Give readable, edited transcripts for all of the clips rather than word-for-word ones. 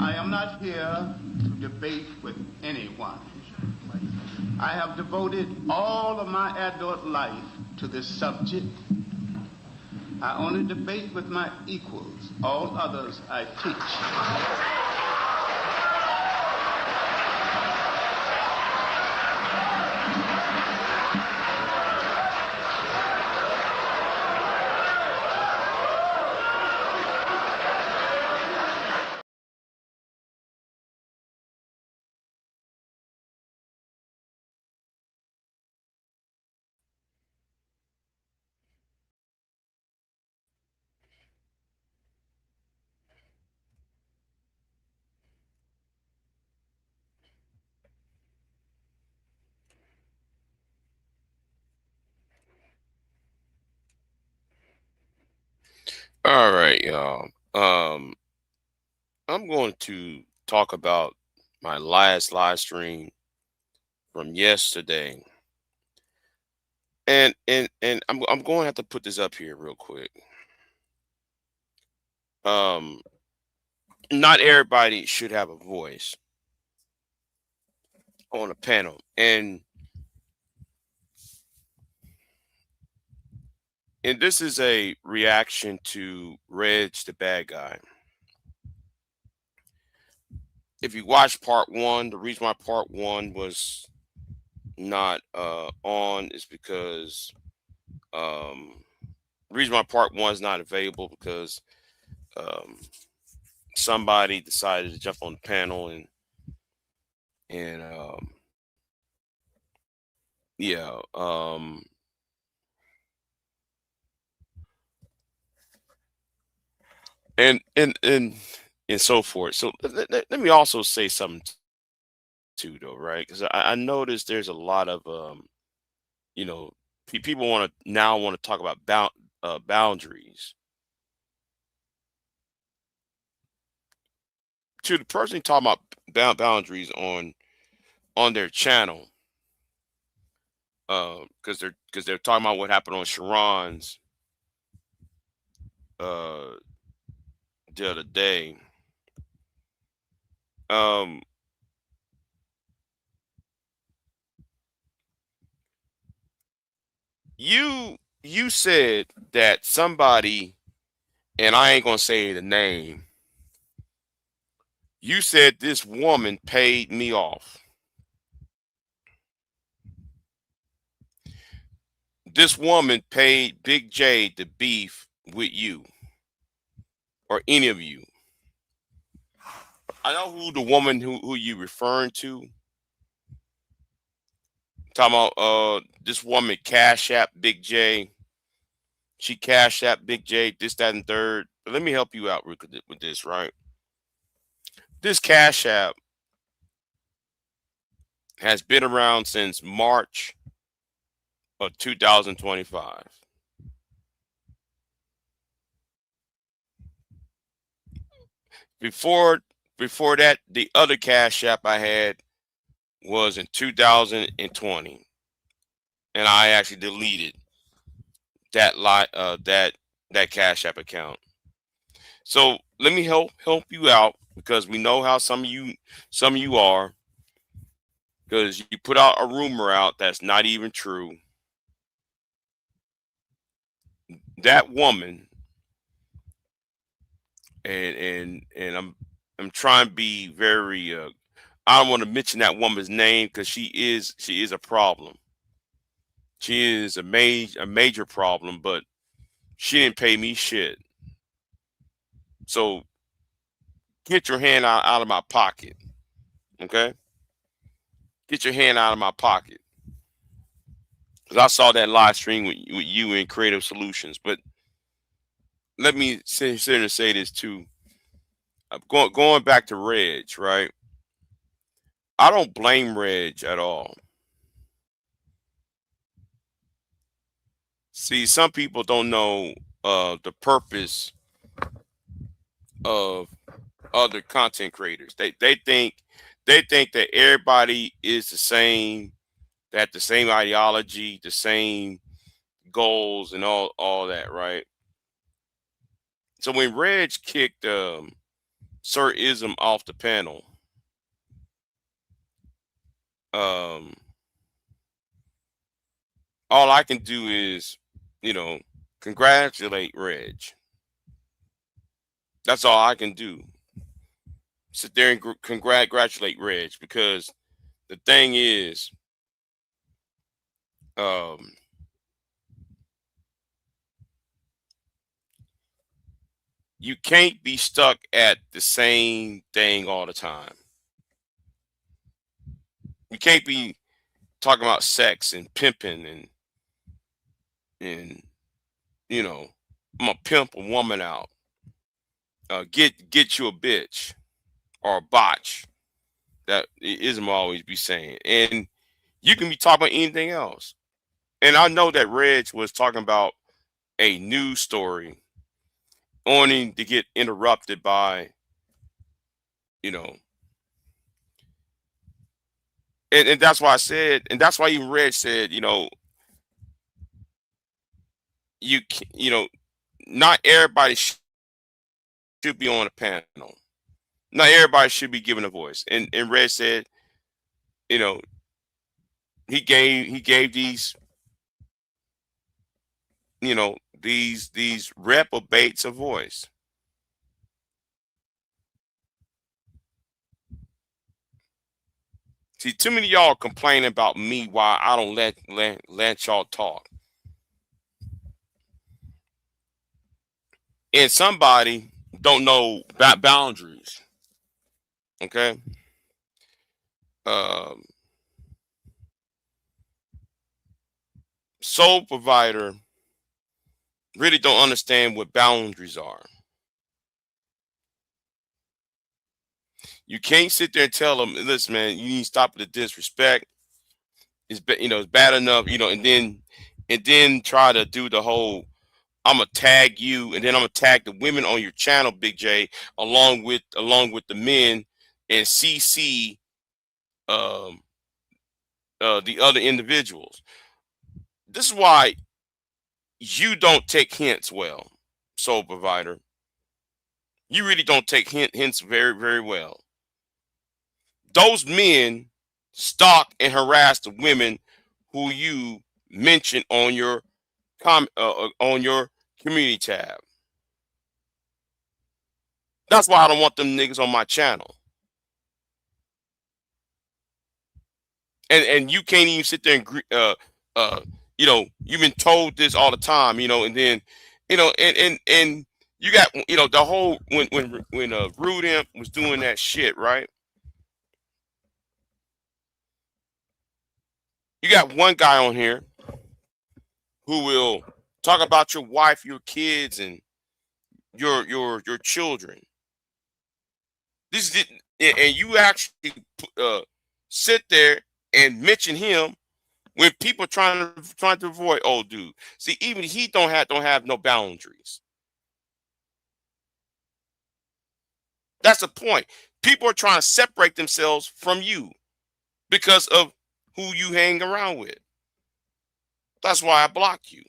I am not here to debate with anyone. I have devoted all of my adult life to this subject. I only debate with my equals. All others I teach. All right, y'all. I'm going to talk about my last live stream from yesterday, and I'm going to have to put this up here real quick. Um, Not everybody should have a voice on a panel, and this is a reaction to Reg the bad guy. If you watch part one, the reason why part one was not on is because the reason why part one is not available because um, somebody decided to jump on the panel and yeah and and so forth. So let me also say something too, though, right? Because I noticed there's a lot of you know people want to talk about boundaries. To the person talking about boundaries on their channel, because they're talking about what happened on Sharon's uh the other day. Um, you said that somebody, and I ain't gonna say the name. You said this woman paid me off. This woman paid Big J to beef with you or any of you. I know who the woman who you referring to. Talking about this woman cash app Big J. She cash app Big J, this, that, and third. But let me help you out with this, right? This cash app has been around since March of 2025. Before before that, the other cash app I had was in 2020, and I actually deleted that cash app account. So let me help you out because we know how some of you are, because you put out a rumor out that's not even true. That woman, and I'm trying to be very I don't want to mention that woman's name because she is a problem. She is a major problem, but she didn't pay me shit. So get your hand out of my pocket, okay? Get your hand out of my pocket because I saw that live stream with you in Creative Solutions. But let me sit here and say this too. Going back to Reg, right? I don't blame Reg at all. See, some people don't know the purpose of other content creators. They think that everybody is the same, that the same ideology, the same goals, and all that, right? So when Reg kicked Sir Ism off the panel. All I can do is, congratulate Reg. That's all I can do. Sit there and congratulate Reg, because the thing is, you can't be stuck at the same thing all the time. You can't be talking about sex and pimping and I'm gonna pimp a woman out. Get you a bitch or a botch. That Ism always be saying, and you can be talking about anything else. And I know that Reg was talking about a news story, only to get interrupted by, and that's why I said, and that's why even Reg said, not everybody should be on a panel. Not everybody should be given a voice. And Reg said, you know, he gave these, these reprobates a voice. See, too many of y'all complaining about me why I don't let y'all talk. And somebody don't know about boundaries. Okay. Soul provider really don't understand what boundaries are. You can't sit there and tell them, listen, man, you need to stop the disrespect. It's bad enough, and then try to do the whole, I'm gonna tag you, and then I'm gonna tag the women on your channel, Big J, along with the men, and CC the other individuals. This is why you don't take hints well, soul provider. You really don't take hints very, very well. Those men stalk and harass the women who you mention on your on your community tab. That's why I don't want them niggas on my channel. And you can't even sit there and you've been told this all the time, and then and you got the whole when Rude Imp was doing that shit, right? You got one guy on here who will talk about your wife, your kids, and your children. This is and you actually sit there and mention him when people trying to avoid old dude. See, even he don't have no boundaries. That's the point. People are trying to separate themselves from you because of who you hang around with. That's why I block you.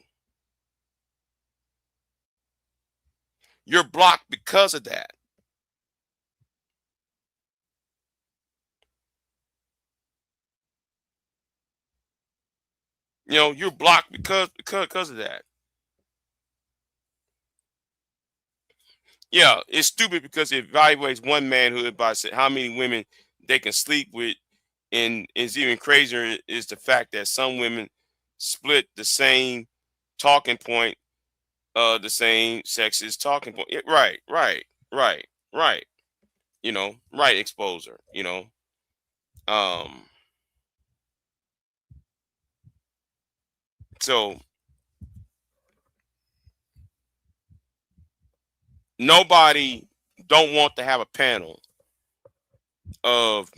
You're blocked because of that. You're blocked because of that. Yeah, it's stupid because it evaluates one manhood by how many women they can sleep with, and it's even crazier is the fact that some women split the same talking point, the same sexist talking point. Yeah, right, right, right, right. Right, exposer. Um, so nobody don't want to have a panel of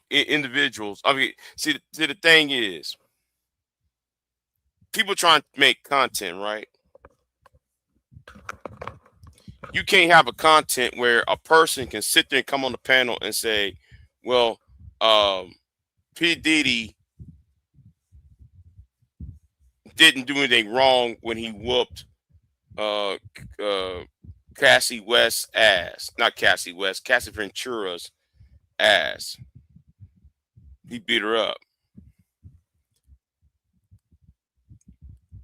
individuals. I mean, see, the thing is, people trying to make content, right? You can't have a content where a person can sit there and come on the panel and say, well, P. Diddy didn't do anything wrong when he whooped uh, Cassie West's ass. Not Cassie West, Cassie Ventura's ass. He beat her up.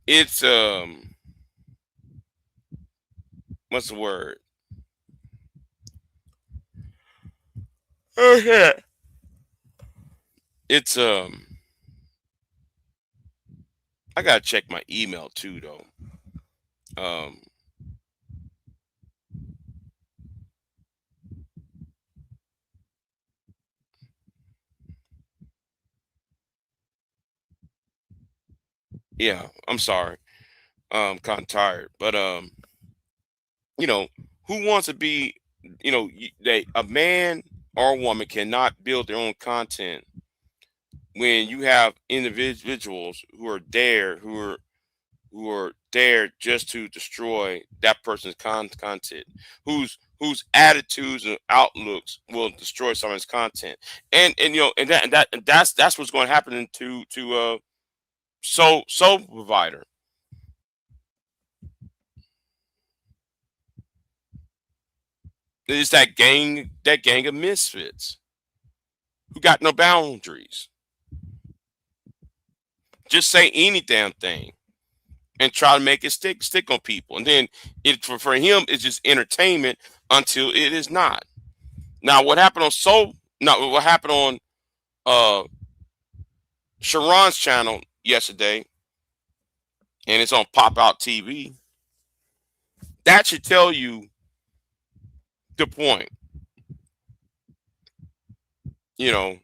It's what's the word? Oh yeah. It's I gotta check my email too though. Um yeah, I'm sorry. Kind of tired. But you know, who wants to be, they a man or a woman cannot build their own content when you have individuals who are there just to destroy that person's content, whose attitudes and outlooks will destroy someone's content, and that's what's going to happen to soul provider. It's that gang of misfits who got no boundaries. Just say any damn thing and try to make it stick on people. And then for him it's just entertainment until it is not. Now what happened on what happened on uh Sharon's channel yesterday, and it's on Pop Out TV, that should tell you the point. You know,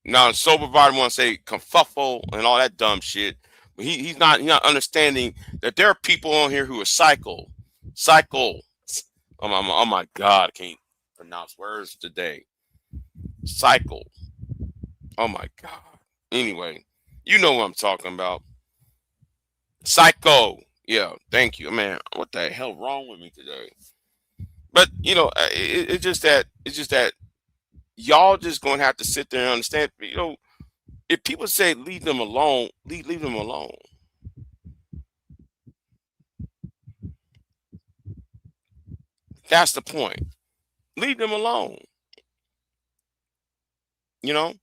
now the soul provider want to say confuffle and all that dumb shit, but he's not understanding that there are people on here who are psycho. Oh my God, I can't pronounce words today. Cycle. Oh my God. Anyway, you know what I'm talking about. Psycho. Yeah, thank you, man. What the hell wrong with me today? But it's just that y'all just gonna have to sit there and understand. If people say leave them alone, leave them alone. That's the point. Leave them alone. You know,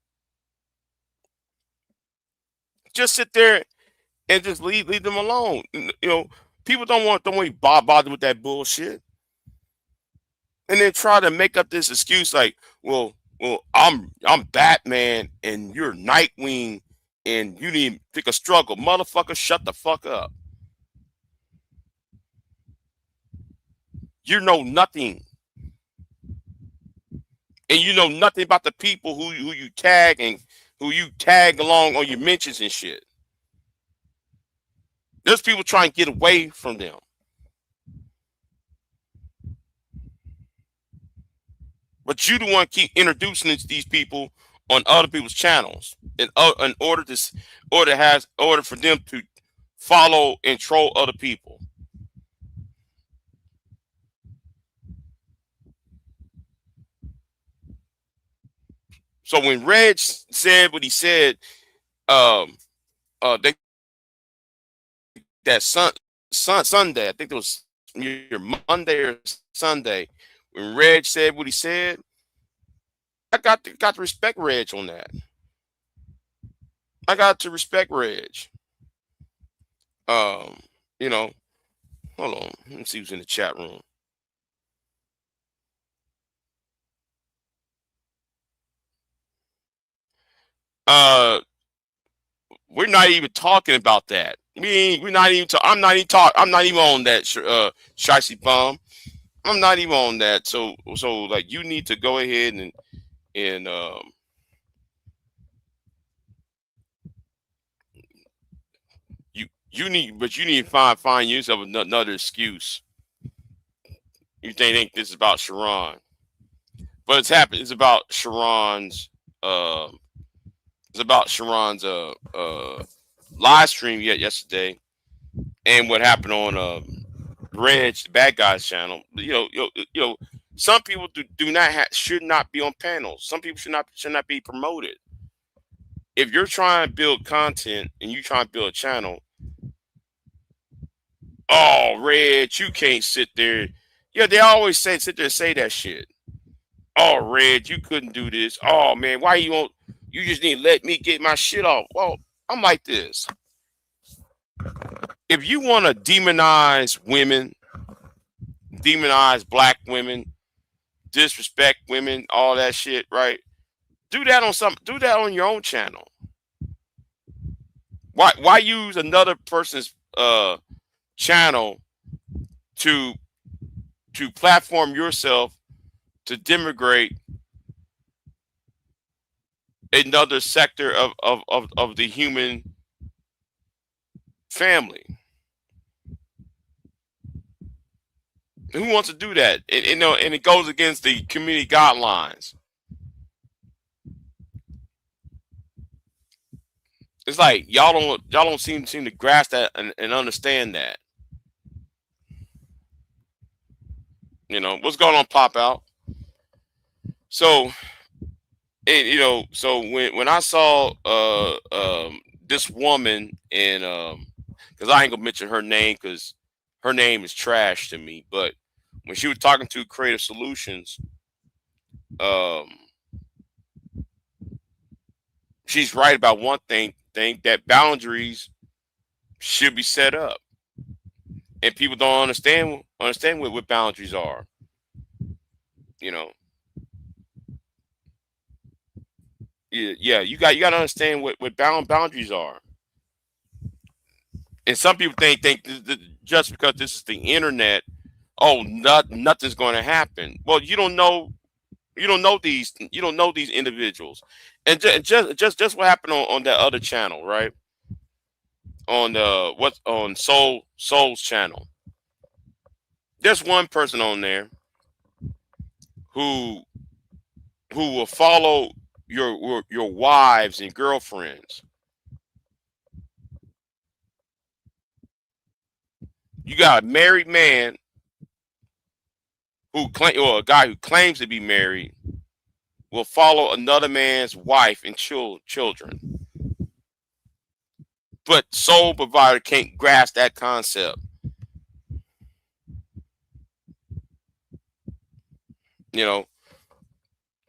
just sit there and just leave them alone. People don't want to bother with that bullshit, and then try to make up this excuse like, well, I'm Batman and you're Nightwing, and you need to pick a struggle, motherfucker. Shut the fuck up. You know nothing, and you know nothing about the people who you tag and who you tag along on your mentions and shit. There's people trying to get away from them. But you the one keep introducing these people on other people's channels in order for them to follow and troll other people. So when Reg said what he said, um, they that Sunday, I think it was your Monday or Sunday, when Reg said what he said, I got to respect Reg on that. I got to respect Reg. Um, you know, hold on, let me see who's in the chat room. Uh, we're not even talking about that. We're not even. I'm not even talk. I'm not even on that. Shicey bomb. I'm not even on that. So like you need to go ahead and you need to find yourself another excuse. You think this is about Sharon, but it's happened. It's about Sharon's. It's about Sharon's live stream yesterday, and what happened on Reg, the bad guys channel. Some people do not should not be on panels. Some people should not be promoted. If you're trying to build content and you trying to build a channel, Oh, Red, you can't sit there. Yeah, they always sit there and say that shit. Oh, Red, you couldn't do this. Oh man, why you won't? You just need to let me get my shit off. Well, I'm like this. If you want to demonize women, demonize black women, disrespect women, all that shit, right? Do that on some. Do that on your own channel. Why use another person's channel to platform yourself to demigrate another sector of the human family? Who wants to do that? And it goes against the community guidelines. It's like y'all don't seem to grasp that and understand that. What's going on, Pop Out? So, so when I saw this woman, and because I ain't gonna mention her name because her name is trash to me, but when she was talking to Creative Solutions, she's right about one thing that boundaries should be set up, and people don't understand what boundaries are. Yeah, you got to understand what boundaries are. And some people think that just because this is the internet, oh, nothing's going to happen. Well, you don't know these individuals, and just what happened on that other channel, right? On on Soul's channel. There's one person on there who will follow your wives and girlfriends. You got a married man or a guy who claims to be married will follow another man's wife and children. But Soul Provider can't grasp that concept.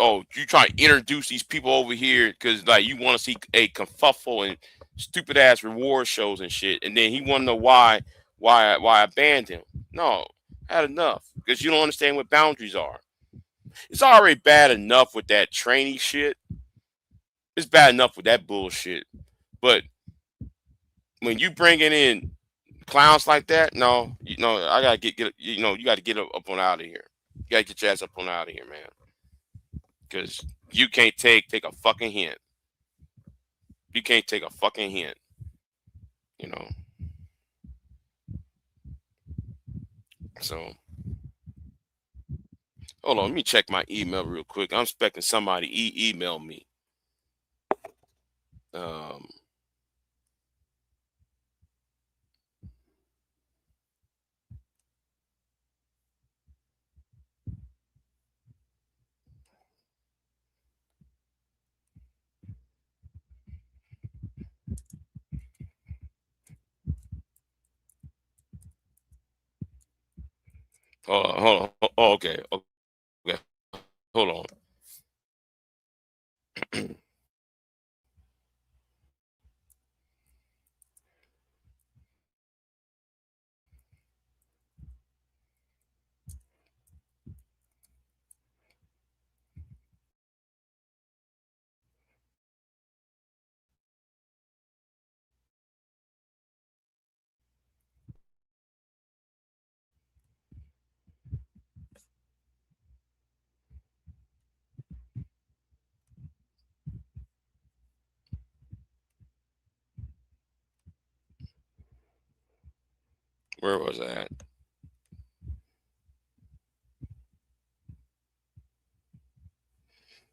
Oh, you try to introduce these people over here because like you want to see a kerfuffle and stupid ass reward shows and shit, and then he want to know why I banned him. No, I had enough because you don't understand what boundaries are. It's already bad enough with that trainee shit. It's bad enough with that bullshit, but when you bringing in clowns like that, no, I gotta get you got to get up on out of here. You gotta get your ass up on out of here, man. Because you can't take a fucking hint. You can't take a fucking hint. So, hold on. Let me check my email real quick. I'm expecting somebody email me. Hold on. Oh, okay. Okay. Hold on. Where was I at?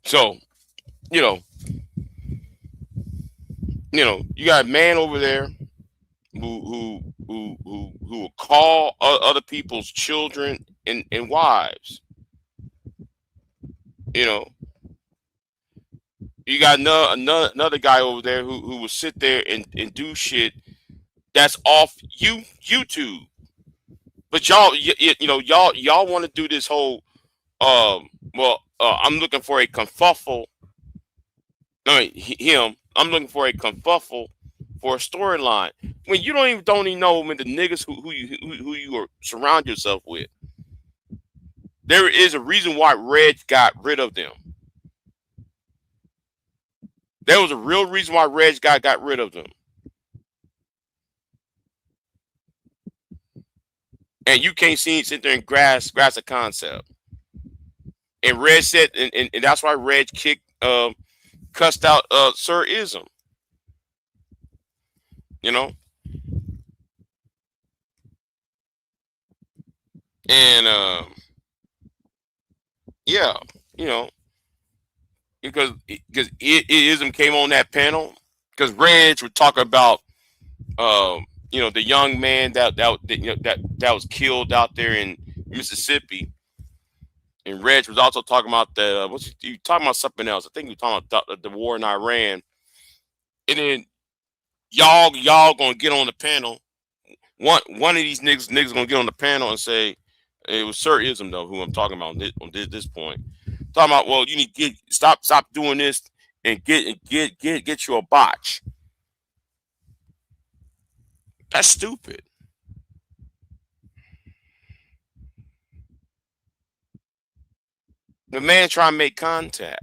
So, you got a man over there who will call other people's children and wives. You got another guy over there who will sit there and do shit that's off YouTube. But y'all, y'all want to do this whole I'm looking for a confuffle. No, him. I'm looking for a confuffle for a storyline when you don't even know when the niggas who you are surround yourself with. There is a reason why Reg got rid of them. There was a real reason why Reg got rid of them. And you can't sit there and grasp a concept. And Reg said, and that's why Reg cussed out Sir Ism. You know, and yeah, you know, because Ism came on that panel because Reg would talk about the young man that was killed out there in Mississippi. And Reg was also talking about you talking about something else. I think he was talking about the war in Iran. And then y'all gonna get on the panel. One of these niggas gonna get on the panel and say it was Sir Ism though who I'm talking about on this point. Talking about, well, you need to stop doing this and get you a botch. That's stupid. The man trying to make content.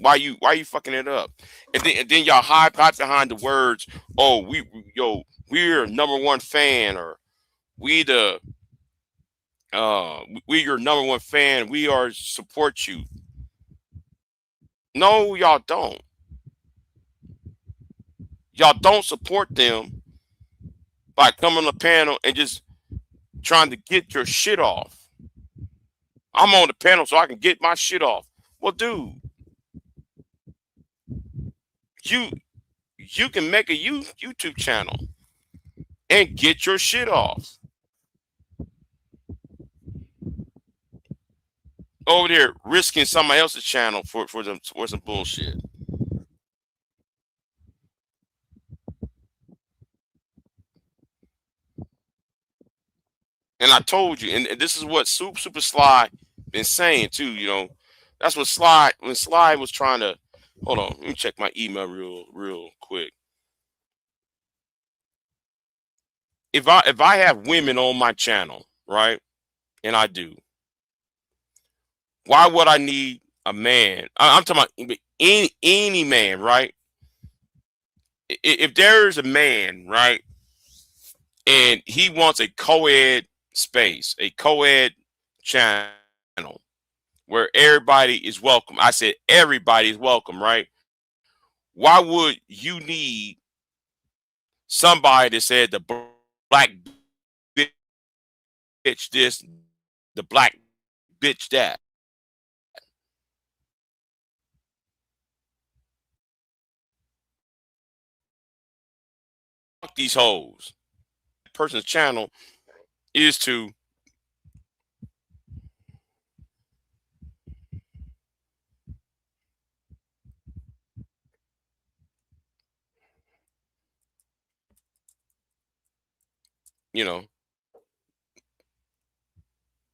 Why you fucking it up? And then y'all hide behind the words, oh, we're number one fan, or we're your number one fan, we are support you. No, y'all don't. Y'all don't support them by coming on the panel and just trying to get your shit off. I'm on the panel so I can get my shit off. Well, dude, you can make a YouTube channel and get your shit off. Over there risking somebody else's channel for some bullshit. And I told you, and this is what Super Sly been saying too. That's what when Sly was trying to. Hold on, let me check my email real quick. If I have women on my channel, right, and I do, why would I need a man? I'm talking about any man, right? If there's a man, right, and he wants a co-ed space, a co-ed channel where everybody is welcome. I said everybody is welcome, right? Why would you need somebody that said the black bitch this, the black bitch that? Fuck these hoes. Person's channel is to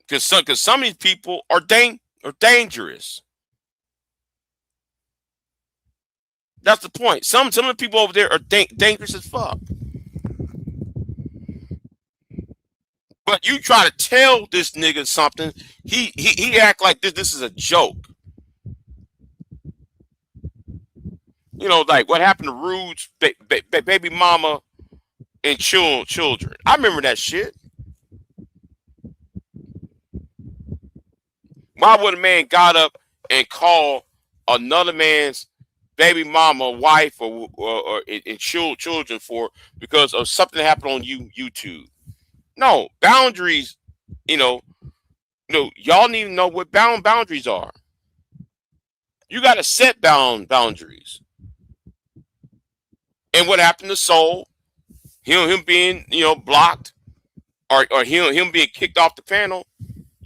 because some of these people are dangerous. That's the point. Some of the people over there are dangerous as fuck. But you try to tell this nigga something, he act like this is a joke. Like what happened to Rude's baby mama and children. I remember that shit. Why would a man got up and call another man's baby mama, wife, or children because of something that happened on YouTube? No boundaries. Y'all need to know what boundaries are. You got to set boundaries. And what happened to Soul? Him being blocked, or him being kicked off the panel.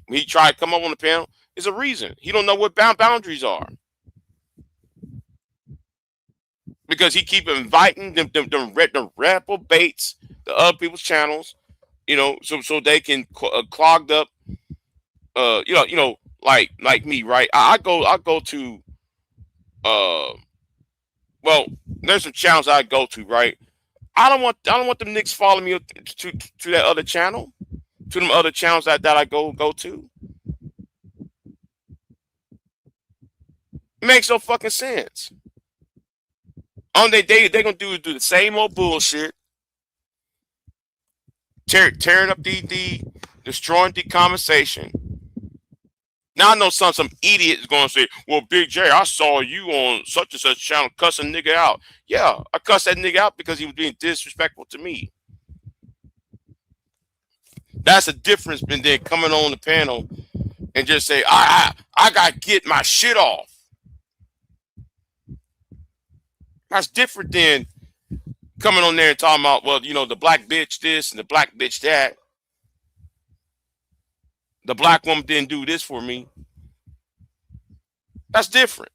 He tried to come up on the panel. Is a reason. He don't know what boundaries are. Because he keep inviting them reprobates, the other people's channels, so they can clogged up, like me, right? I go to, uh, well, there's some channels I go to, right? I don't want them niggas following me to that other channel, to them other channels that I go to. It makes no fucking sense. On they gonna do the same old bullshit, tearing up the destroying the conversation. Now I know some idiot is gonna say, "Well, Big J, I saw you on such and such channel cussing nigga out." Yeah, I cussed that nigga out because he was being disrespectful to me. That's the difference than then coming on the panel and just say, I gotta get my shit off. That's different than coming on there and talking about, well, the black bitch this and the black bitch that. The black woman didn't do this for me. That's different.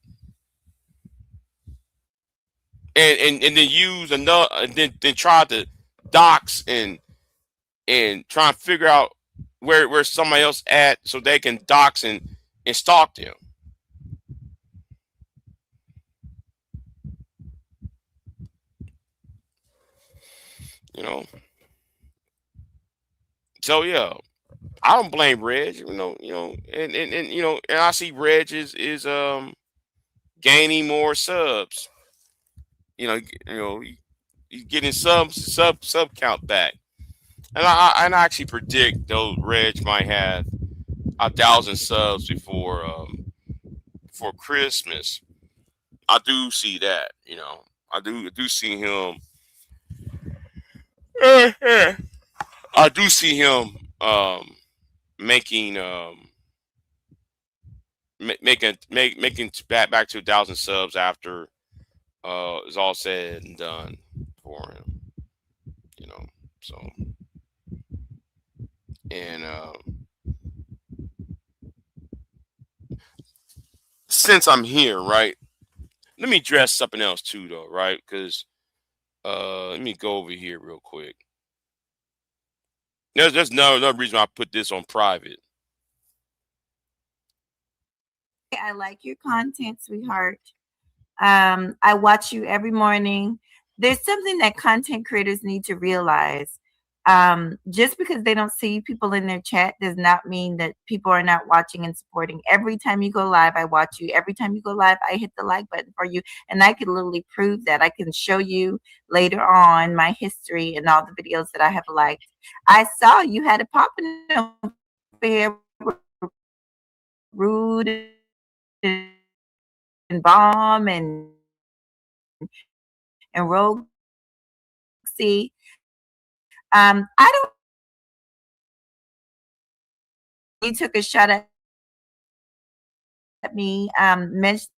And then use another, and then try to dox and try and figure out where somebody else at so they can dox and stalk them. You know. So yeah, I don't blame Reg. And I see Reg is gaining more subs. He's getting sub count back. And I actually predict though Reg might have 1,000 subs before Christmas. I do see that. I do see him. I do see him making making back to 1,000 subs after is all said and done for him. You know, so and since I'm here, right? Let me address something else too, though, right? Because let me go over here real quick. There's no reason I put this on private. I like your content, sweetheart. I watch you every morning. There's something that content creators need to realize. Just because they don't see people in their chat does not mean that people are not watching and supporting. Every time you go live, I watch you. Every time you go live, I hit the like button for you. And I can literally prove that. I can show you later on my history and all the videos that I have liked. I saw you had it popping over here, rude and bomb and rogue. See, I don't. You took a shot at me, mentioning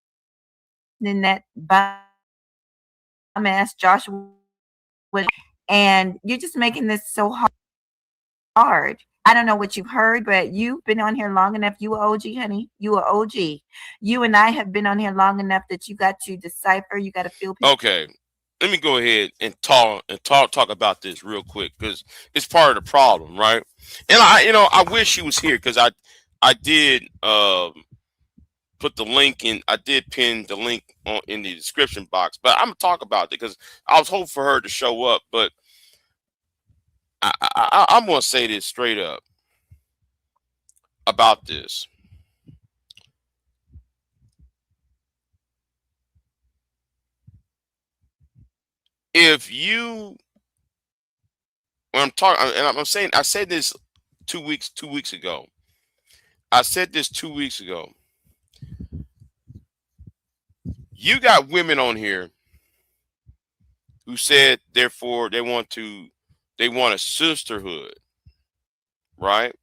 that bum ass Joshua, and you're just making this so hard. I don't know what you've heard, but you've been on here long enough. You are OG, honey. You are OG. You and I have been on here long enough that you got to decipher. You got to feel people. Okay, let me go ahead and talk about this real quick because it's part of the problem, right? And I wish he was here because I did put the link in. I did pin the link in the description box, but I'm gonna talk about it because I was hoping for her to show up, but I'm gonna say this straight up about this. If you, when I'm talking, and I'm saying, I said this 2 weeks ago. I said this 2 weeks ago. You got women on here who said, therefore, they want a sisterhood, right?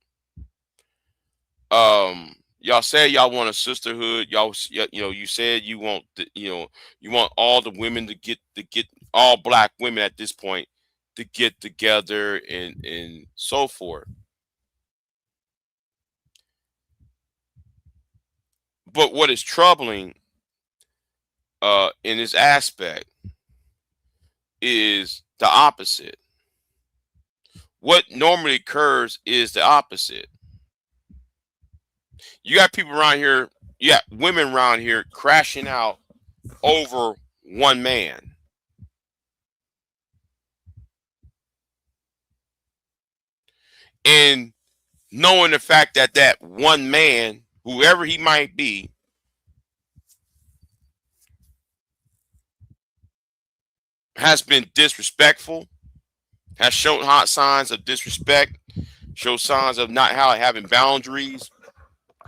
Y'all say y'all want a sisterhood. You said you want you want all the women to get all black women at this point to get together and so forth. But what is troubling in this aspect is the opposite. What normally occurs is the opposite. You got people around here, you got women around here crashing out over one man. And knowing the fact that that one man, whoever he might be, has been disrespectful, has shown hot signs of disrespect, shows signs of not having boundaries,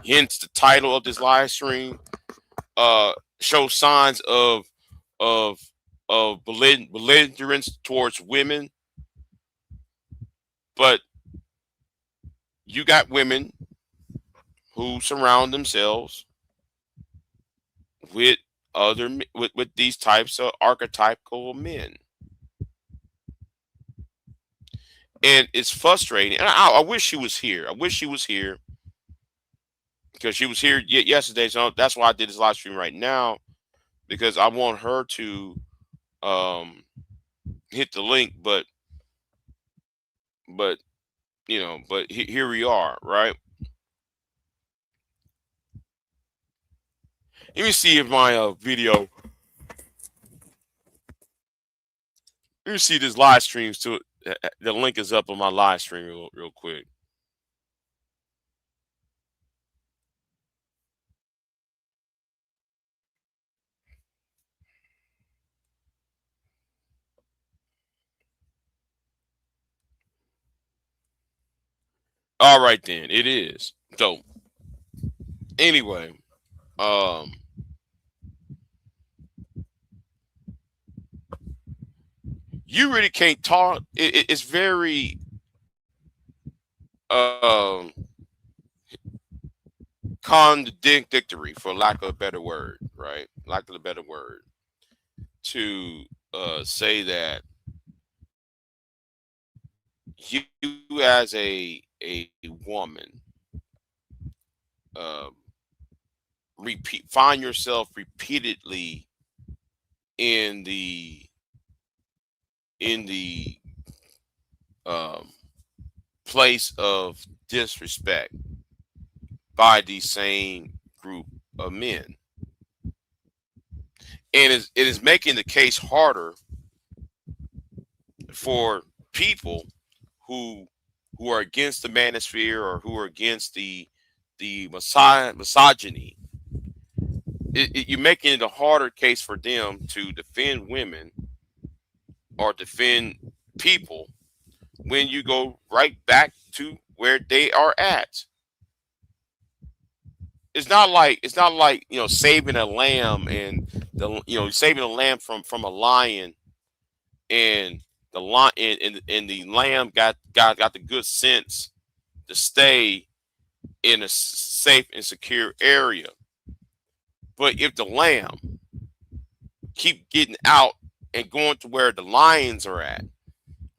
hence the title of this live stream, shows signs of belligerence towards women. But you got women who surround themselves with with these types of archetypical men, and it's frustrating. And I wish she was here. I wish she was here because she was here yesterday. So that's why I did this live stream right now, because I want her to um, hit the link. But here we are, right? Let me see if my video. Let me see this live streams to it. The link is up on my live stream real quick. All right then, it is. So anyway, um, you really can't talk. It's very um contradictory, for lack of a better word, right? Lack of a better word, to say that you as a woman um find yourself repeatedly in the um place of disrespect by the same group of men, and it is making the case harder for people who are against the manosphere, or who are against the misogyny. You're making it a harder case for them to defend women or defend people when you go right back to where they are at. It's not like saving a lamb, and saving a lamb from a lion, and the lion and the lamb got the good sense to stay in a safe and secure area. But if the lamb keep getting out and going to where the lions are at,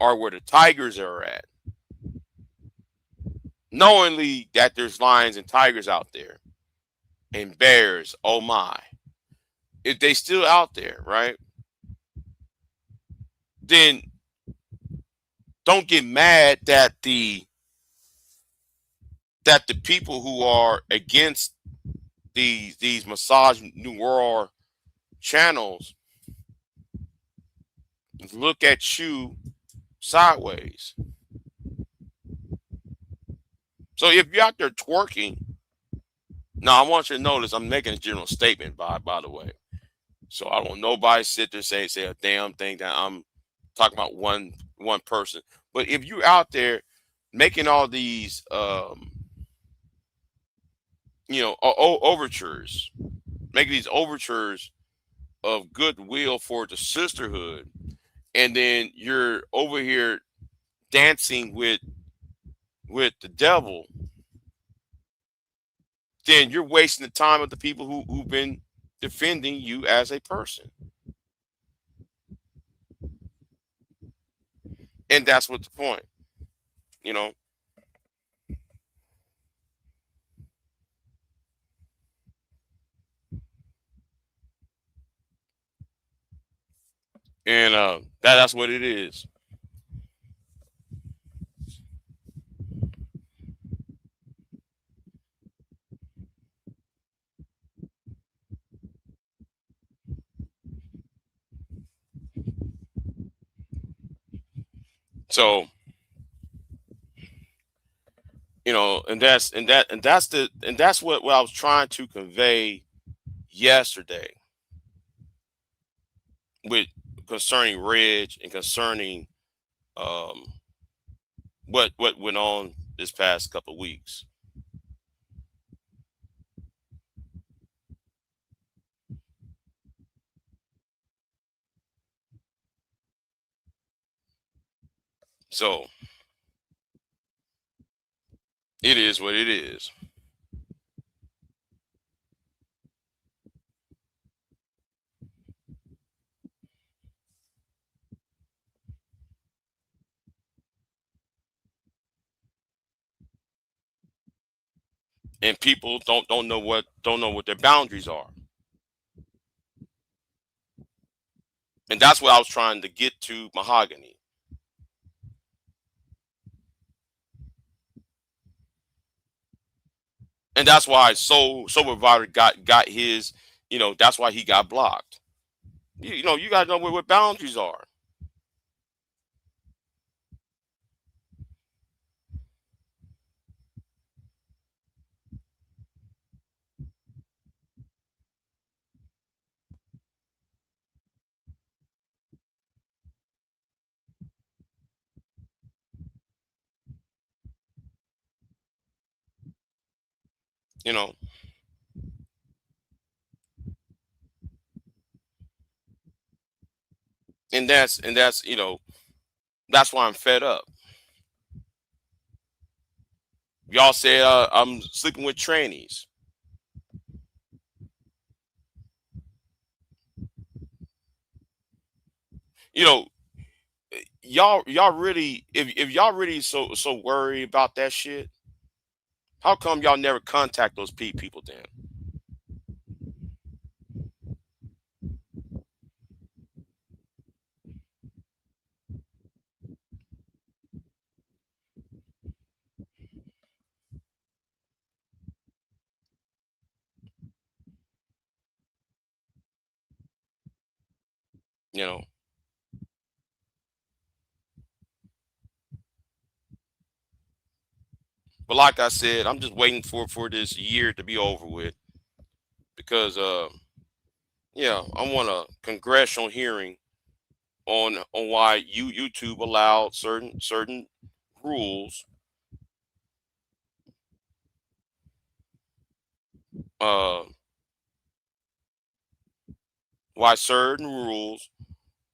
or where the tigers are at, knowingly that there's lions and tigers out there, and bears, oh my, if they still out there, right, then don't get mad that the people who are against these massage new world channels look at you sideways. So if you're out there twerking, now I want you to notice I'm making a general statement, by the way. So I don't want nobody sit there say a damn thing that I'm talking about one person. But if you're out there making all these overtures, making these overtures of goodwill for the sisterhood, and then you're over here dancing with the devil, then you're wasting the time of the people who've been defending you as a person. And that's what the point, you know. And that's what it is. So, and that's what I was trying to convey yesterday with concerning Reg and concerning um what went on this past couple of weeks. So it is what it is. And people don't know what their boundaries are. And that's what I was trying to get to Mahogany. And that's why Soul Provider got his, that's why he got blocked. You gotta know what boundaries are. You know, and that's why I'm fed up. Y'all say I'm sleeping with trannies. You know, y'all really, if y'all really so worried about that shit, how come y'all never contact those people then? You know, but like I said, I'm just waiting for this year to be over with because yeah, I want a congressional hearing on why YouTube allowed certain rules, uh why certain rules,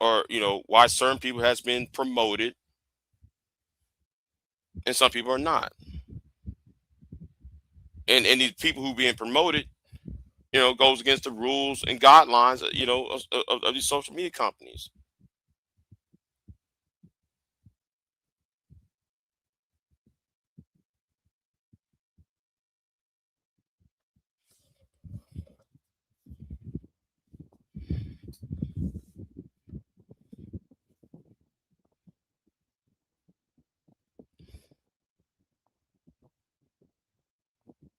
or why certain people has been promoted and some people are not. And these people who being promoted, goes against the rules and guidelines, of these social media companies.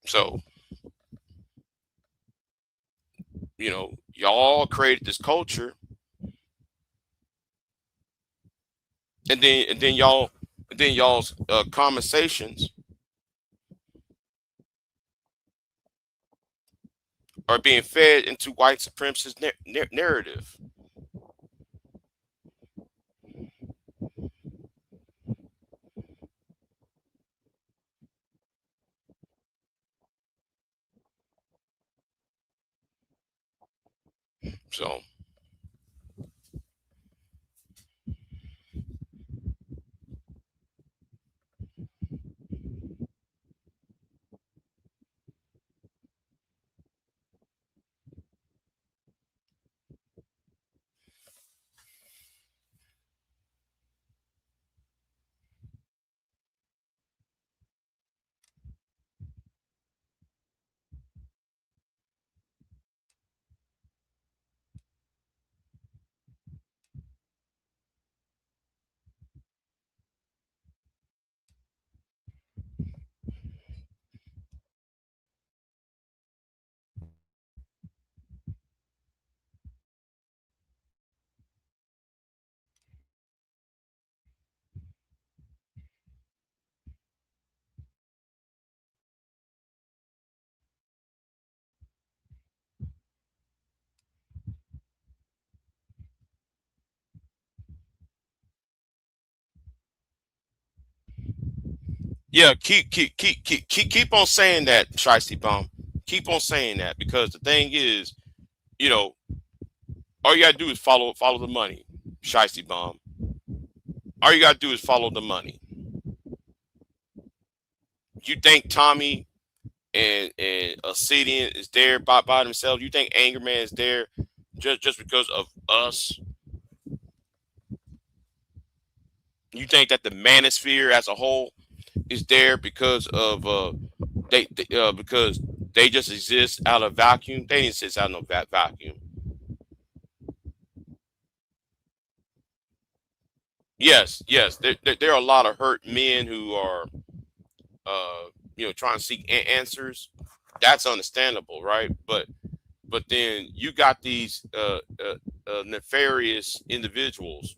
So, y'all created this culture, and then y'all's conversations are being fed into white supremacist narrative. So, Yeah, keep on saying that, Shiesty Bomb. Keep on saying that because the thing is, you know, all you gotta do is follow the money, Shiesty Bomb. All you gotta do is follow the money. You think Tommy and Obsidian is there by themselves? You think Anger Man is there just because of us? You think that the manosphere as a whole is there because of because they just exist out of vacuum? They didn't exist out of no vacuum. Yes, yes. There are a lot of hurt men who are uh trying to seek answers. That's understandable, right? But then you got these nefarious individuals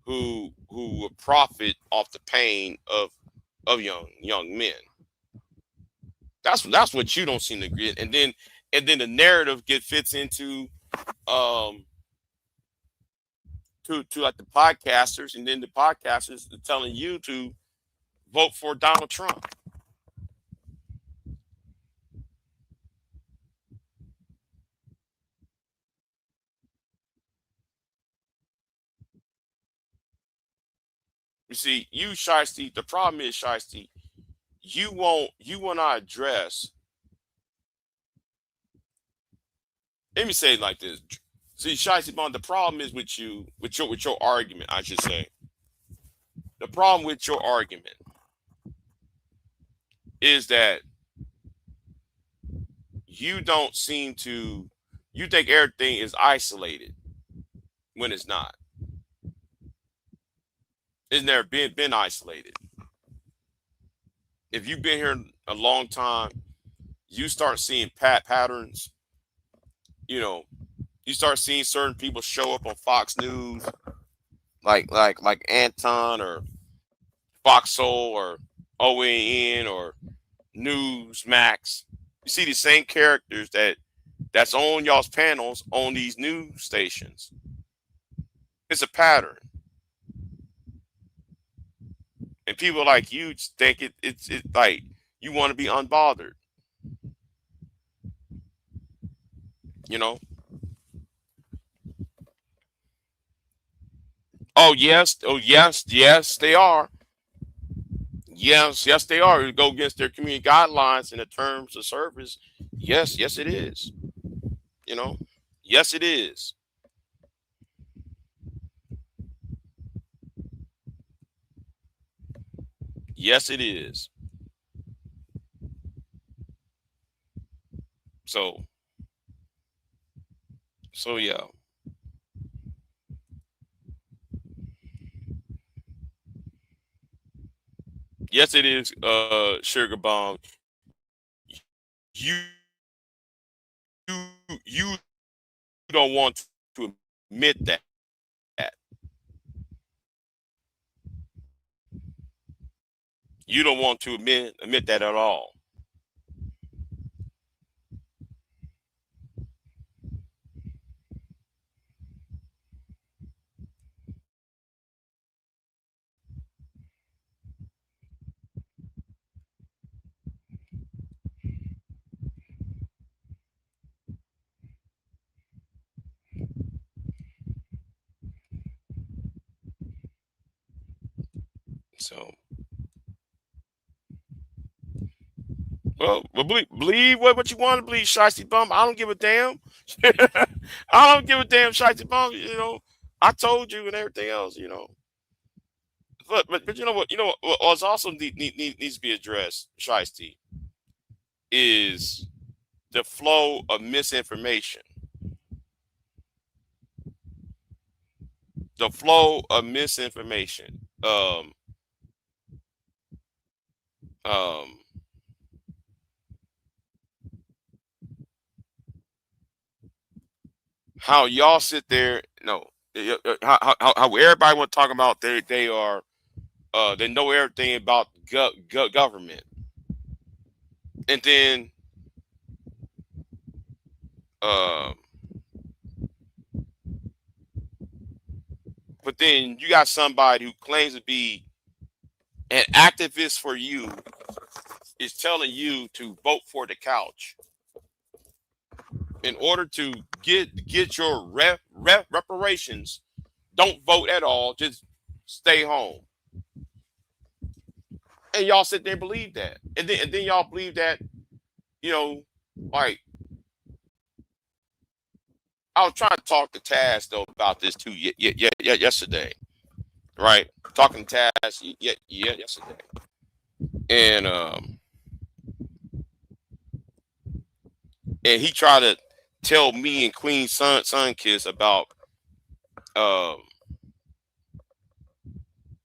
who will profit off the pain of young men. That's what you don't seem to get. And then the narrative fits into um to like the podcasters, and then the podcasters are telling you to vote for Donald Trump. You see, you Shiesty, the problem is Shiesty, you will not address. Let me say it like this. See, Shiesty Bond, the problem is with you, with your argument, I should say. The problem with your argument is that you don't seem to you think everything is isolated when it's not. It's never been isolated. If you've been here a long time, you start seeing patterns. You know, you start seeing certain people show up on Fox News, like Anton or Fox Soul or OAN or Newsmax. You see the same characters that's on y'all's panels on these news stations. It's a pattern, and people like you think it's like you want to be unbothered. You know. Oh yes. Oh yes. Yes, they are. Yes, yes, they are. It go against their community guidelines and the terms of service. Yes, yes, it is. You know. Yes, it is. Yes, it is. So, yeah. Yes, it is. Sugar bomb. You you don't want to admit that. You don't want to admit that at all. So, well, believe what you want to believe, Shiesty Bum. I don't give a damn. I don't give a damn, Shiesty Bum. I told you and everything else. But you know what? What's also needs to be addressed, Shiesty, is the flow of misinformation. The flow of misinformation. Um, how y'all sit there? No, how everybody want to talk about they know everything about government, and then um, but then you got somebody who claims to be An activist for you is telling you to vote for the couch in order to get your reparations. Don't vote at all. Just stay home. And y'all sit there and believe that, and then y'all believe that, you know, like I was trying to talk to Taz though about this too. Yesterday, right? Talking to Taz, yesterday, and and he tried to tell me and Queen Sun Kiss about um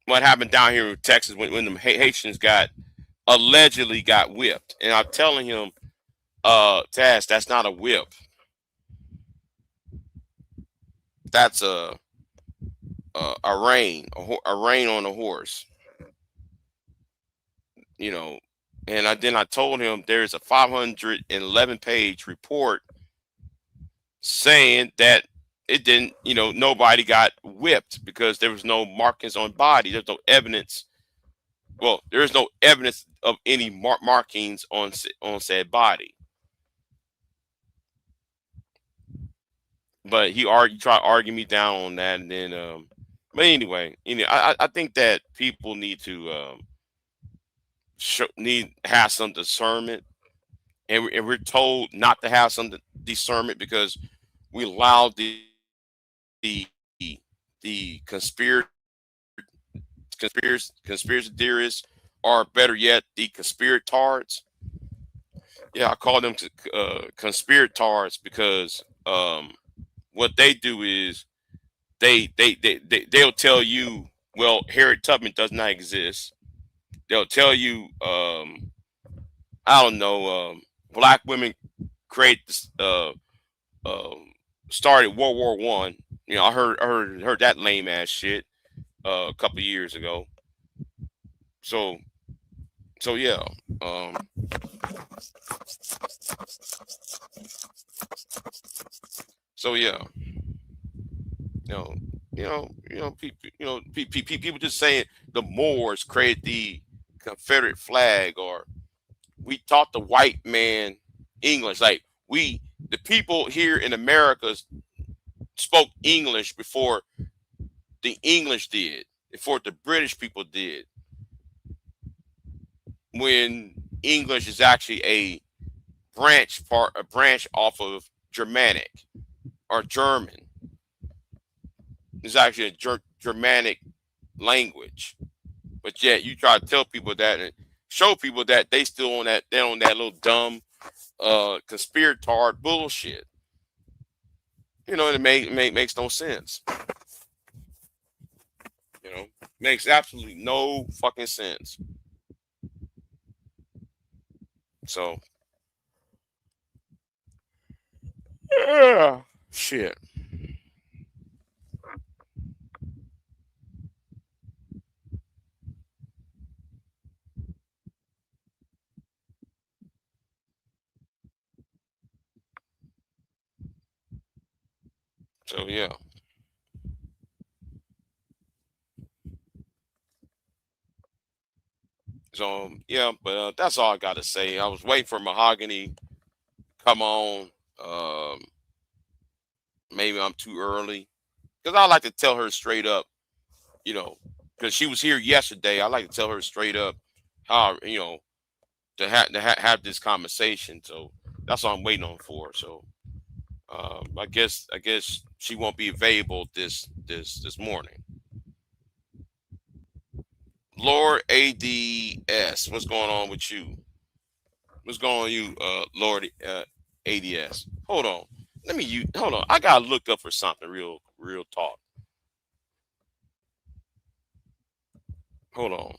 what happened down here in Texas when the Haitians allegedly got whipped, and I'm telling him, Taz, that's not a whip. That's a rein, a rein on a horse, you know. And then I told him there's a 511-page report saying that it didn't, nobody got whipped because there was no markings on body. There's no evidence. Well, there is no evidence of any markings on said body. But he tried to argue me down on that, and then, but anyway, I think that people need to have some discernment, and we're told not to have some discernment because we allow the the conspiracy theorists, or better yet, the conspirators. Yeah, I call them conspirators because what they do is they'll tell you, well, Harriet Tubman does not exist. They'll tell you, I don't know, black women create this, started World War One. I heard that lame ass shit a couple years ago. So yeah, so yeah, people just saying the Moors created the Confederate flag, or we taught the white man English. Like, the people here in America spoke English before the English did, before the British people did. When English is actually a branch off of Germanic or German. It's actually a Germanic language. But yet you try to tell people that and show people that they still on that little dumb conspirator bullshit. It makes no sense. Makes absolutely no fucking sense. So yeah, shit. So yeah. So yeah, but that's all I got to say. I was waiting for Mahogany. Come on. Um, Maybe I'm too early because I like to tell her straight up. Because she was here yesterday. I like to tell her straight up how to have this conversation. So that's what I'm waiting on for. So I guess she won't be available this morning. Lord ADS, what's going on with you? What's going on with you, Lord ADS? Hold on. Hold on. I gotta look up for something real talk. Hold on.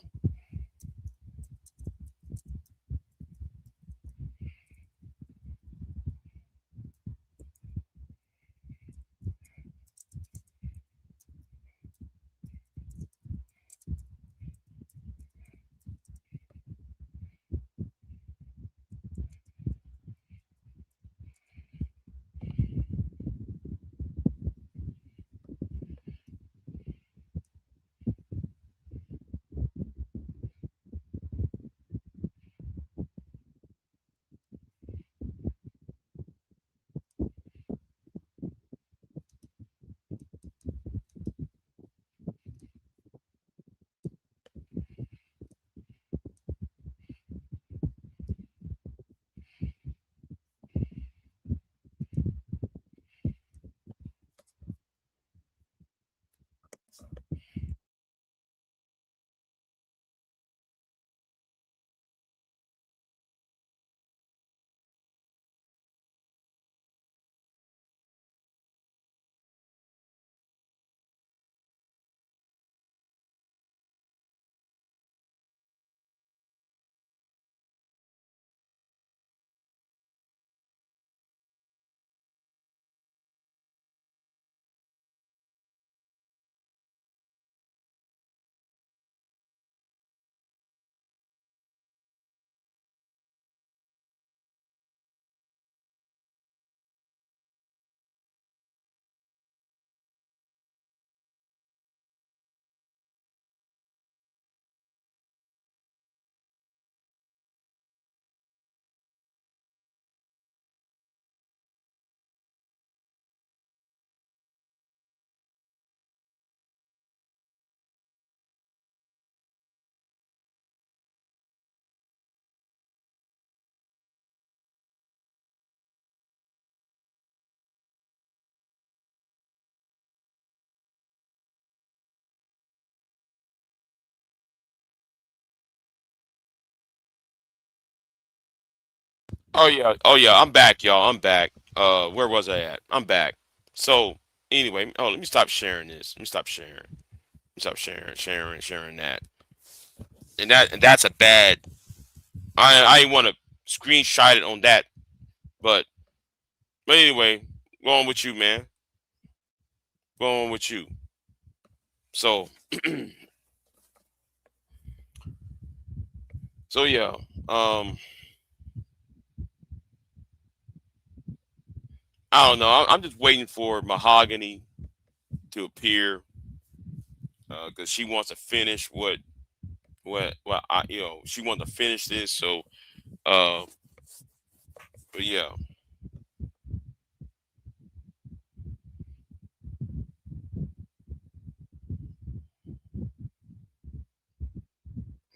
Oh yeah, I'm back, y'all. I'm back. Where was I at? I'm back. So anyway, oh, let me stop sharing this. Let me stop sharing. Let me stop sharing that. And that's a bad. I ain't want to screenshot it on that, but anyway, going with you, man. Going with you. So so yeah. Um, I don't know. I'm just waiting for Mahogany to appear because she wants to finish what I she wants to finish this. So uh, but yeah.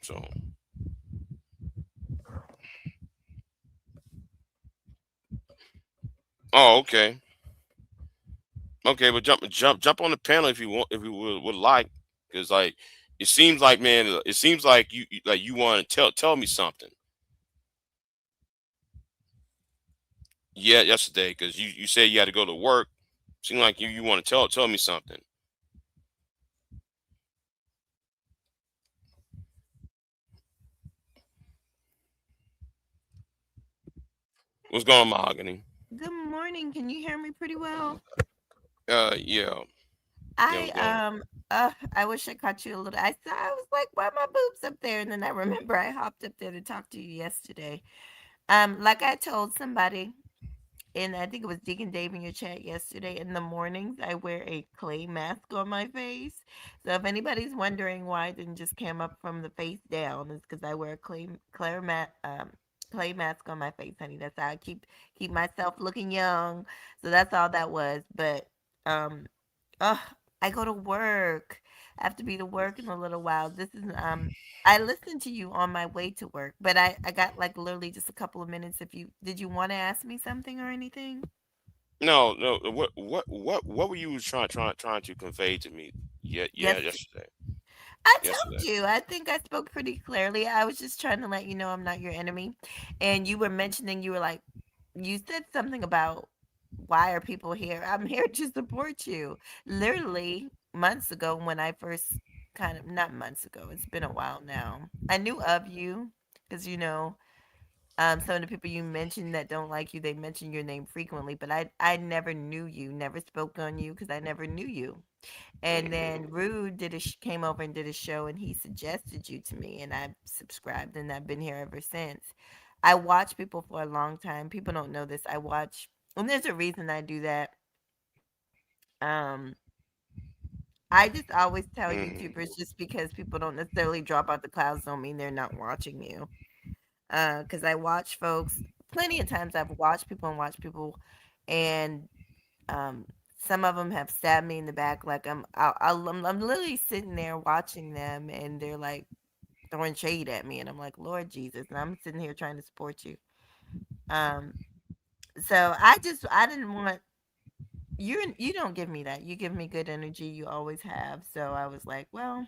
So oh okay. Okay, but jump on the panel if you want, if you would like, because like it seems like, man, it seems like like you want to tell me something. Yeah, yesterday, because you said you had to go to work. Seem like you want to tell me something. What's going on, Mahogany? Good morning. Can you hear me pretty well? Yeah, yeah, I what's going on? I wish I caught you a little. I was like, why are my boobs up there? And then I remember I hopped up there to talk to you yesterday. Like I told somebody, and I think it was Deacon Dave in your chat yesterday. In the mornings, I wear a clay mask on my face. So if anybody's wondering why it didn't just come up from the face down, it's because I wear a clay mask on my face, honey. That's how I keep myself looking young. So that's all that was. But um, oh, I go to work. I have to be to work in a little while. This is I listened to you on my way to work, but I got like literally just a couple of minutes. If you did, you want to ask me something or anything? No, no. What were you trying to convey to me? Yeah, yeah, Yes, yesterday, I yesterday. told you. I think I spoke pretty clearly. I was just trying to let you know I'm not your enemy. And you were mentioning, you were like, you said something about why are people here? I'm here to support you. Literally months ago when I first kind of, not months ago, it's been a while now. I knew of you because some of the people you mentioned that don't like you, they mention your name frequently, but I never knew you, never spoke on you because I never knew you. And Hmm. then Rude came over and did a show, and he suggested you to me, and I subscribed, and I've been here ever since. I watch people for a long time. People don't know this. I watch, and there's a reason I do that. Um, I just always tell Hmm. YouTubers just because people don't necessarily drop out the clouds don't mean they're not watching you. Because I watch folks plenty of times. I've watched people and watched people, and um, some of them have stabbed me in the back. Like I'm literally sitting there watching them, and they're like throwing shade at me, and I'm like, Lord Jesus, and I'm sitting here trying to support you. Um, so I didn't want you don't give me that. You give me good energy. You always have. So I was like, well,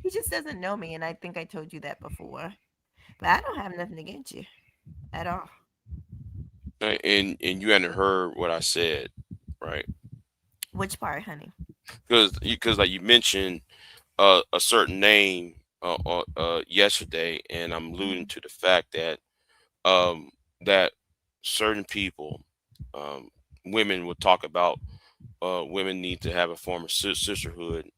he just doesn't know me, and I think I told you that before. But I don't have nothing against you at all. And you hadn't heard what I said, right? Which part, honey? Because like you mentioned a certain name yesterday, and I'm alluding Mhm. to the fact that um, that certain people, um, women would talk about women need to have a form of sisterhood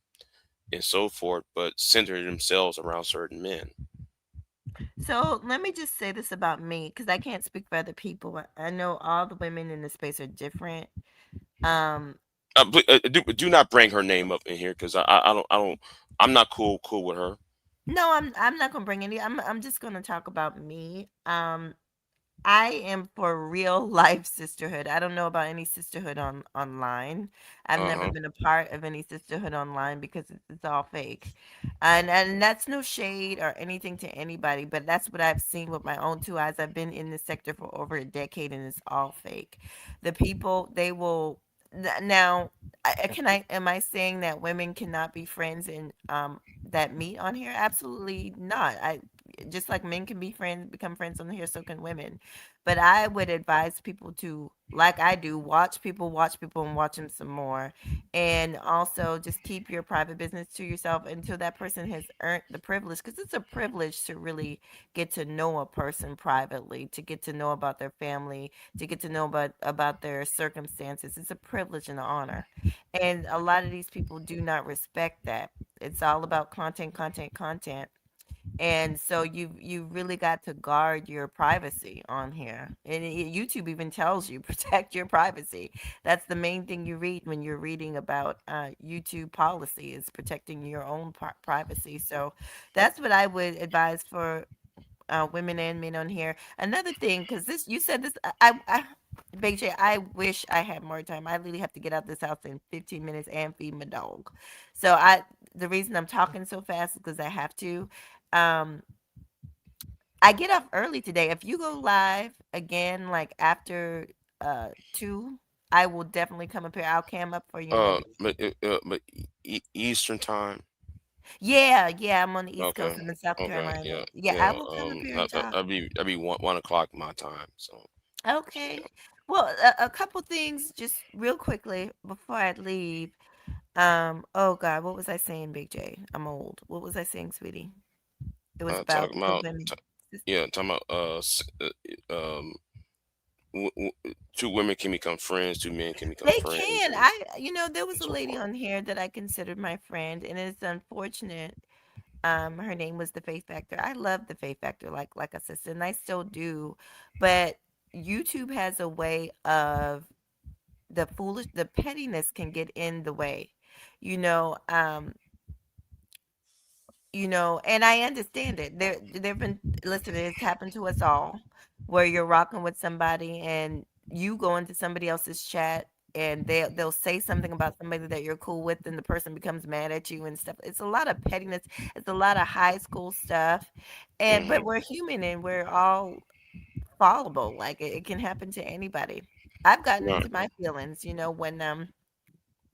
and so forth, but center themselves around certain men. So let me just say this about me, because I can't speak for other people. I know all the women in the space are different. Um, Do not bring her name up in here because I'm not cool with her. no, I'm not gonna bring any. I'm just gonna talk about me. I am for real life sisterhood. I don't know about any sisterhood online. I've Uh never huh. been a part of any sisterhood online because it's all fake. And that's no shade or anything to anybody, but that's what I've seen with my own two eyes. I've been in this sector for over a decade and it's all fake. The people, they will now can I am I saying that women cannot be friends and that meet on here? Absolutely not. I just like men can be friends, become friends on here, so can women. But I would advise people to, like I do, watch people, and watch them some more. And also just keep your private business to yourself until that person has earned the privilege, because it's a privilege to really get to know a person privately, to get to know about their family, to get to know about their circumstances. It's a privilege and an honor. And a lot of these people do not respect that. It's all about content, content, content. And so you really got to guard your privacy on here. And YouTube even tells you protect your privacy. That's the main thing you read when you're reading about YouTube policy, is protecting your own privacy. So that's what I would advise for women and men on here. Another thing, because this you said this, Big J, I wish I had more time. I literally have to get out this house in 15 minutes and feed my dog. So the reason I'm talking so fast is because I have to. Um, I get off early today. If you go live again, like after 2, I will definitely come up here. I'll cam up for you and everything. Eastern time. Yeah, yeah, I'm on the East Coast. Okay. I'm in South Okay. Carolina. Yeah. Yeah, I Yeah. will come up here and talk. That'd be 1 o'clock my time. So Okay. Well, a couple things just real quickly before I leave. Oh God, what was I saying, Big J? I'm old. What was I saying, sweetie? It was about talking the about women. yeah, talking about two women can become friends, two men can become They friends, can. and There was a so lady forth. on here that I considered my friend, and it's unfortunate. Her name was the Faith Factor. I love the Faith Factor, like I said, and I still do. But YouTube has a way of the pettiness can get in the way. You know, um, and I understand it. There've been, listen, it's happened to us all, where you're rocking with somebody and you go into somebody else's chat and they'll say something about somebody that you're cool with, and the person becomes mad at you and stuff. It's a lot of pettiness. It's a lot of high school stuff. But Hmm. we're human and we're all fallible. Like it can happen to anybody. I've gotten Right. into my feelings, when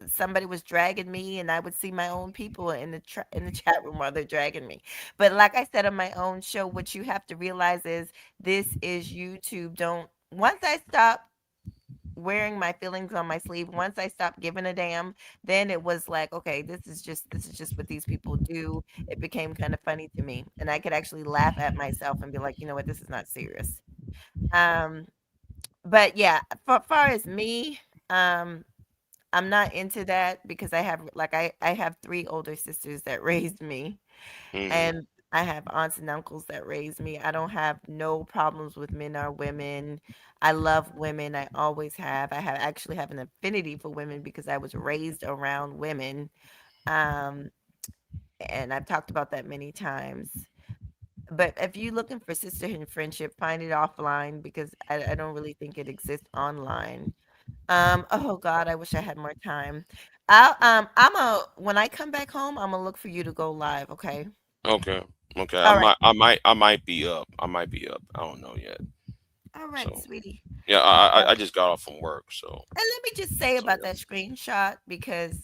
somebody was dragging me, and I would see my own people in in the chat room while they're dragging me. But like I said on my own show, what you have to realize is this is YouTube. Don't Once I stop wearing my feelings on my sleeve, once I stopped giving a damn, then it was like, okay, this is just what these people do. It became kind of funny to me, and I could actually laugh at myself and be like, you know what, this is not serious. Um, but yeah, for far as me, um, I'm not into that because I have 3 older sisters that raised me, Hmm. and I have aunts and uncles that raised me. I don't have no problems with men or women. I love women. I always have. Actually have an affinity for women because I was raised around women. Um, and I've talked about that many times. But if you're looking for sisterhood and friendship, find it offline because I don't really think it exists online. Oh God, I wish I had more time. When I come back home, I'm gonna look for you to go live, okay? Okay. Okay. All right. I might be up. I might be up. I don't know yet. All right, So sweetie. yeah, Uh, I just got off from work. and let me just say So about that screenshot, because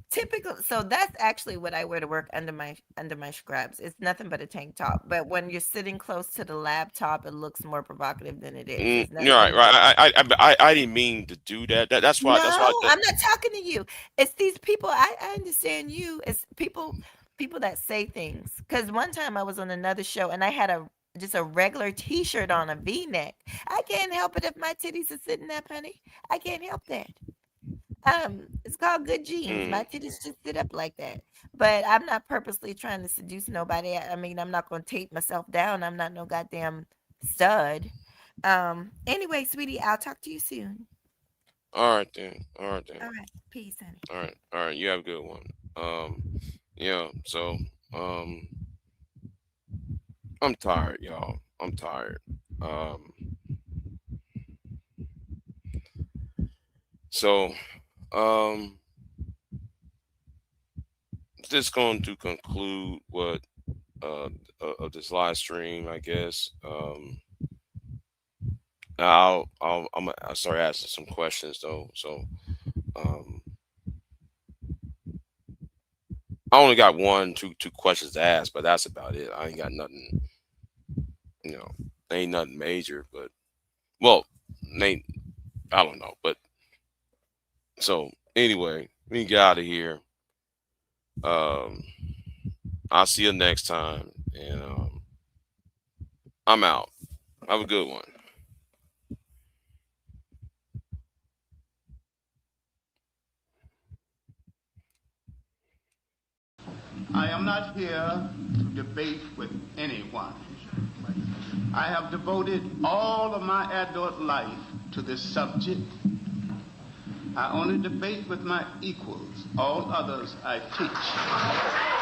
typical, so that's actually what I wear to work under my scrubs. It's nothing but a tank top. But when you're sitting close to the laptop, it looks more provocative than it is. It's you're right. nothing but Right. I didn't mean to do that. That's why. That's why. no, I'm not talking to you. It's these people. I understand you. It's people that say things. Because one time I was on another show and I had just a regular T-shirt on, a V-neck. I can't help it if my titties are sitting up, honey. I can't help that. It's called good genes. My Mm, titties just sit up like that. But I'm not purposely trying to seduce nobody. I mean, I'm not gonna tape myself down. I'm not no goddamn stud. Anyway, sweetie, I'll talk to you soon. all right then. All right then. All right. Peace, honey. All right. All right. You have a good one. Yeah. So um, I'm tired, y'all. I'm tired. Um. So um, just going to conclude what uh of this live stream, I guess. I'll start asking some questions though. So um, I only got two questions to ask, but that's about it. I ain't got nothing, you know. ain't nothing major, but well, ain't I don't know, but so anyway, we can get out of here. I'll see you next time, and I'm out. Have a good one. I am not here to debate with anyone. I have devoted all of my adult life to this subject. I only debate with my equals. All others I teach.